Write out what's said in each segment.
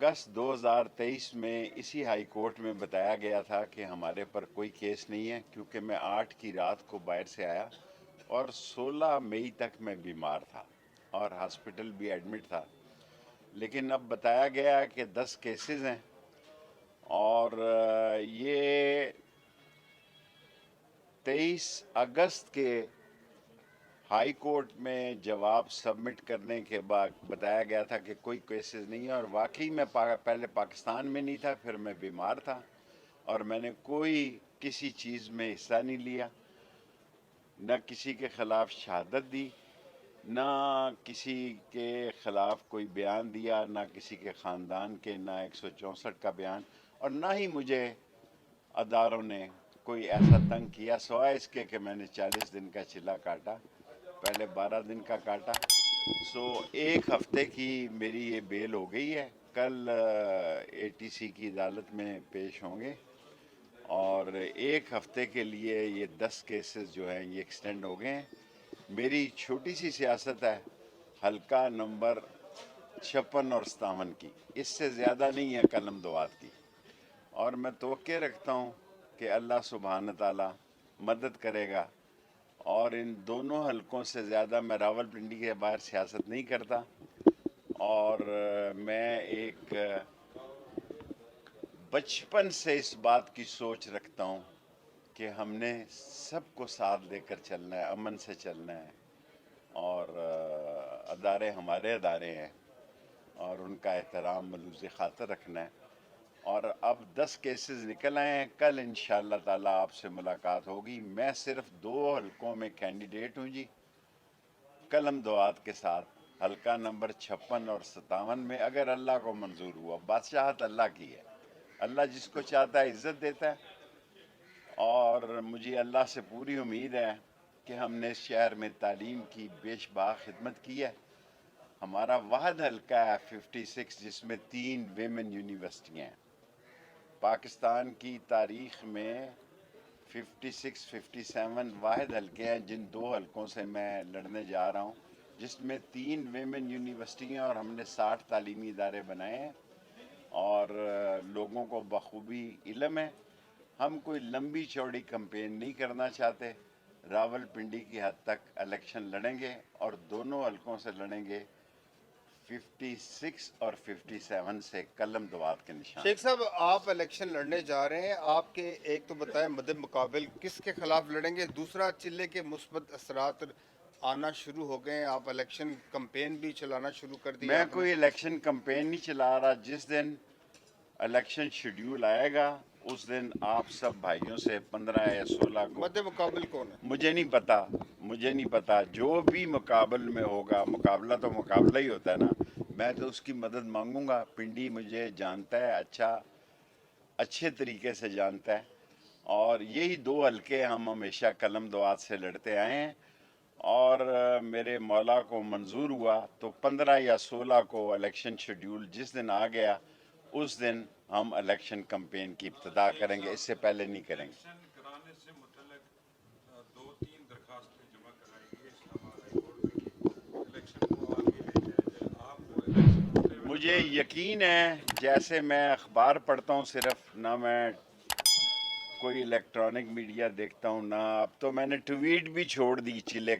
اگست 2023 میں اسی high court میں بتایا گیا تھا کہ ہمارے پر کوئی کیس نہیں ہے، کیونکہ میں 8 کی رات کو باہر سے آیا اور 16 مئی تک میں بیمار تھا اور ہاسپٹل بھی ایڈمٹ تھا. لیکن اب بتایا گیا کہ 10 کیسز ہیں اور یہ 23 اگست کے ہائی کورٹ میں جواب سبمٹ کرنے کے بعد بتایا گیا تھا کہ کوئی کیسز نہیں ہے. اور واقعی میں پہلے پاکستان میں نہیں تھا، پھر میں بیمار تھا اور میں نے کوئی کسی چیز میں حصہ نہیں لیا، نہ کسی کے خلاف شہادت دی، نہ کسی کے خلاف کوئی بیان دیا، نہ کسی کے خاندان کے، نہ 164 کا بیان، اور نہ ہی مجھے اداروں نے کوئی ایسا تنگ کیا سوائے اس کے کہ میں نے 40 دن کا چلا کاٹا، پہلے 12 دن کا کاٹا. ایک ہفتے کی میری یہ بیل ہو گئی ہے. کل ATC کی عدالت میں پیش ہوں گے اور ایک ہفتے کے لیے یہ 10 کیسز جو ہیں یہ ایکسٹینڈ ہو گئے ہیں. میری چھوٹی سی سیاست ہے حلقہ نمبر 56 اور 57 کی، اس سے زیادہ نہیں ہے قلم دعات کی، اور میں توقع رکھتا ہوں کہ اللہ سبحانہ تعالی مدد کرے گا. اور ان دونوں حلقوں سے زیادہ میں راول پنڈی کے باہر سیاست نہیں کرتا، اور میں ایک بچپن سے اس بات کی سوچ رکھتا ہوں کہ ہم نے سب کو ساتھ لے کر چلنا ہے، امن سے چلنا ہے، اور ادارے ہمارے ادارے ہیں اور ان کا احترام ملوث خاطر رکھنا ہے. اور اب 10 کیسز نکل آئے ہیں. کل انشاءاللہ تعالیٰ آپ سے ملاقات ہوگی. میں صرف 2 حلقوں میں کینڈیڈیٹ ہوں جی، قلم دعات کے ساتھ، حلقہ نمبر 56 اور 57 میں، اگر اللہ کو منظور ہوا. بادشاہت اللہ کی ہے، اللہ جس کو چاہتا ہے عزت دیتا ہے، اور مجھے اللہ سے پوری امید ہے کہ ہم نے اس شہر میں تعلیم کی بیش بہا خدمت کی ہے. ہمارا واحد حلقہ ہے 56 جس میں 3 ویمن یونیورسٹیاں ہیں. پاکستان کی تاریخ میں 56 57 واحد حلقے ہیں جن 2 حلقوں سے میں لڑنے جا رہا ہوں، جس میں 3 ویمن یونیورسٹیاں، اور ہم نے 60 تعلیمی ادارے بنائے ہیں اور لوگوں کو بخوبی علم ہے. ہم کوئی لمبی چوڑی کمپین نہیں کرنا چاہتے. راول پنڈی کی حد تک الیکشن لڑیں گے اور دونوں حلقوں سے لڑیں گے 56 اور 57 سے قلم دعات کے نشان. شیخ صاحب، آپ الیکشن لڑنے جا رہے ہیں، آپ کے ایک تو بتائیں مد مقابل کس کے خلاف لڑیں گے، دوسرا چلے کے مثبت اثرات آنا شروع ہو گئے ہیں، آپ الیکشن کمپین بھی چلانا شروع کر دیا میں آپ نے؟ کوئی الیکشن کمپین نہیں چلا رہا. جس دن الیکشن شیڈیول آئے گا اس دن آپ سب بھائیوں سے 15 یا 16 کو، مد مقابل کون ہے؟ مجھے نہیں پتا جو بھی مقابل میں ہوگا، مقابلہ تو مقابلہ ہی ہوتا ہے نا، میں تو اس کی مدد مانگوں گا. پنڈی مجھے جانتا ہے، اچھے طریقے سے جانتا ہے، اور یہی 2 حلقے ہم ہمیشہ قلم دعات سے لڑتے آئے ہیں. اور میرے مولا کو منظور ہوا تو 15 یا 16 کو الیکشن شیڈیول جس دن آ گیا اس دن ہم الیکشن کمپین کی ابتدا کریں گے، اس سے پہلے نہیں کریں گے. الیکشن کرانے سے متعلق 2-3 درخواستیں جمع کرائی گئی اسلام آباد ہائی کورٹ میں کہ الیکشن کو آگے لے جایا جائے. آپ کو الیکشن ہوتے ہوئے مجھے نظر آ رہا ہے؟ یقین ہے، جیسے میں اخبار پڑھتا ہوں صرف، نہ میں کوئی الیکٹرانک میڈیا دیکھتا ہوں، نہ اب تو میں نے ٹویٹ بھی چھوڑ دی چلے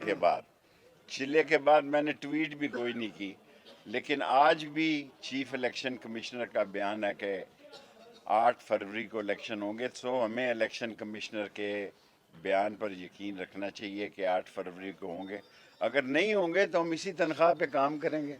کے بعد میں نے ٹویٹ بھی کوئی نہیں کی. لیکن آج بھی چیف الیکشن کمشنر کا بیان ہے کہ 8 فروری کو الیکشن ہوں گے. ہمیں الیکشن کمشنر کے بیان پر یقین رکھنا چاہیے کہ 8 فروری کو ہوں گے. اگر نہیں ہوں گے تو ہم اسی تنخواہ پہ کام کریں گے.